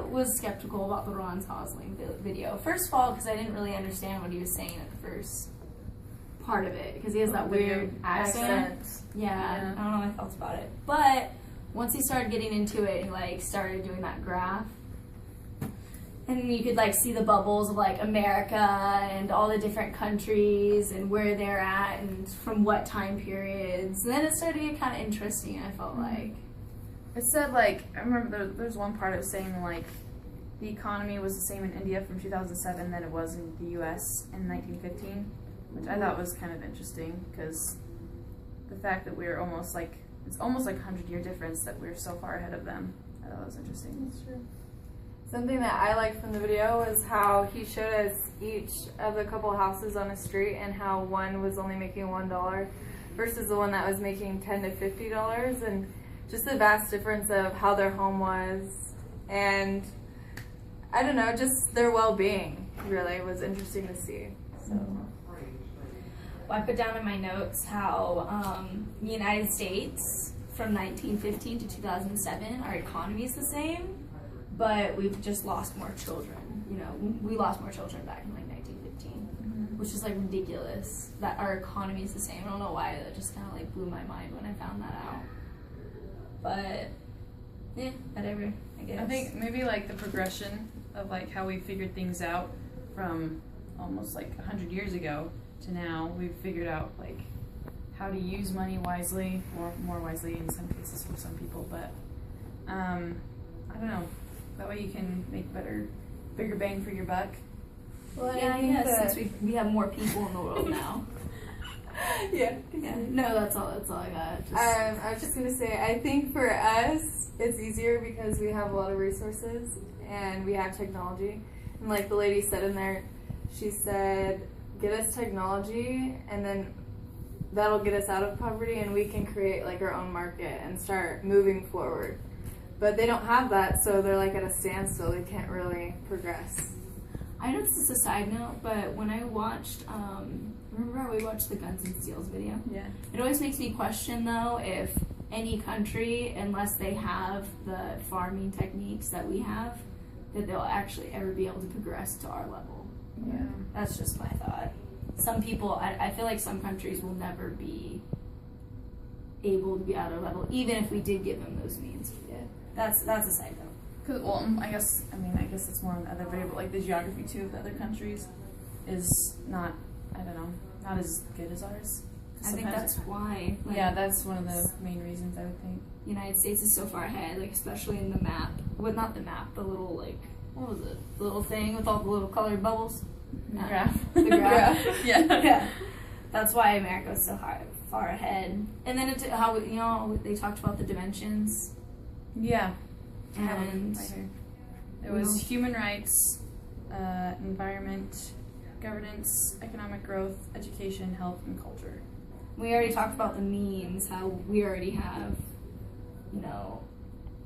was skeptical about the Ron Gosling video. First of all, because I didn't really understand what he was saying at the first part of it, because he has that weird accent. Yeah, I don't know how I felt about it. But once he started getting into it, he like started doing that graph. And you could like see the bubbles of like America and all the different countries and where they're at and from what time periods. And then it started to get kind of interesting, I felt like. It said like, I remember there's one part of it saying like the economy was the same in India from 2007 than it was in the US in 1915, which I thought was kind of interesting because the fact that we're almost like, it's almost like a 100-year difference that we're so far ahead of them. I thought that was interesting. That's true. Something that I liked from the video was how he showed us each of the couple houses on a street and how one was only making $1 versus the one that was making $10 to $50, and just the vast difference of how their home was, and I don't know, just their well-being really was interesting to see. So. Well, I put down in my notes how the United States from 1915 to 2007, our economy is the same, but we've just lost more children. You know, we lost more children back in like 1915, which is like ridiculous that our economy is the same. I don't know why, that just kind of like blew my mind when I found that out. But yeah, whatever, I guess. I think maybe like the progression of like how we figured things out from almost like 100 years ago to now, we've figured out like how to use money wisely, or more wisely in some cases for some people, but I don't know. That way you can make bigger bang for your buck. Well, yeah, since we have more people in the world now. Yeah. No, that's all I got. I was just gonna say, I think for us, it's easier because we have a lot of resources and we have technology. And like the lady said in there, she said, get us technology and then that'll get us out of poverty and we can create like our own market and start moving forward. But they don't have that, so they're like at a standstill. They can't really progress. I know this is a side note, but when I watched, remember how we watched the Guns and Steels video? Yeah. It always makes me question, though, if any country, unless they have the farming techniques that we have, that they'll actually ever be able to progress to our level. Yeah. That's just my thought. Some people, I feel like some countries will never be able to be at our level, even if we did give them those means. Yeah. That's a side note. Cause, well, I guess it's more on the other video, but like the geography too of the other countries is not, I don't know, not as good as ours. I think that's why. Like, yeah, that's one of the main reasons I would think. The United States is so far ahead, like especially in the map. Well, not the map, the little like, what was it? The little thing with all the little colored bubbles. The graph. The graph. Yeah. Yeah. That's why America is so far ahead. And then how they talked about the dimensions. Yeah. And right here. There was human rights, environment, governance, economic growth, education, health, and culture. We already talked about the means, how we already have,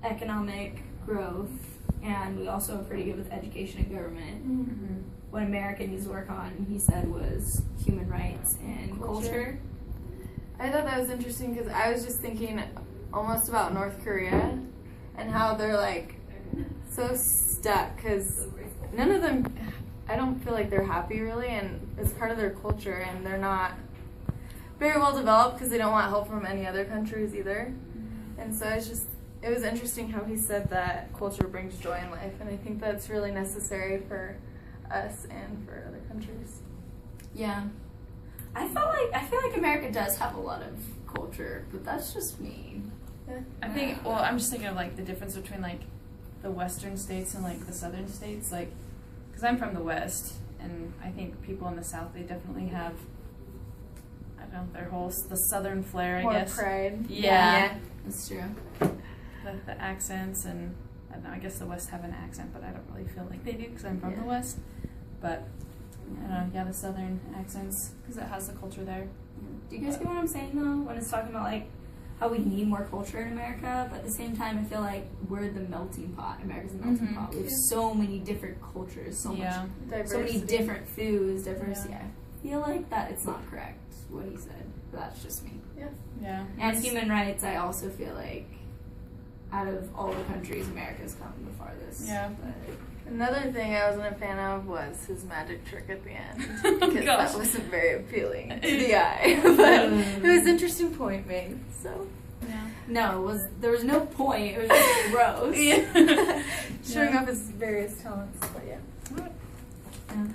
economic growth, and we also are pretty good with education and government. Mm-hmm. What America needs to work on, he said, was human rights and culture. I thought that was interesting because I was just thinking almost about North Korea and how they're like so stuck because none of them, I don't feel like they're happy really, and it's part of their culture, and they're not very well developed because they don't want help from any other countries either. And so it was interesting how he said that culture brings joy in life, and I think that's really necessary for us and for other countries. Yeah. I feel like America does have a lot of culture, but that's just me. Yeah. I think, well, I'm just thinking of like the difference between like the western states and like the southern states, like, because I'm from the west, and I think people in the south, they definitely have, I don't know, the southern flair, I guess. More pride. Yeah. That's true. The accents, and I don't know, I guess the west have an accent, but I don't really feel like they do because I'm from the west. But I don't know, yeah, the southern accents, because it has the culture there. Do you guys get what I'm saying though? When it's talking about like how we need more culture in America, but at the same time I feel like we're the melting pot. America's the melting pot. We have so many different cultures, so much diversity. So many different foods, diversity. Yeah. I feel like that it's not correct what he said. But that's just me. Yeah. Yeah. And human rights, I also feel like out of all the countries, America's come the farthest. Yeah. But Another thing I wasn't a fan of was his magic trick at the end. Because Gosh. that wasn't very appealing to the eye. But it was an interesting point made. So Yeah. no, there was no point. It was just gross. showing Yeah. off his various talents. But yeah. Yeah.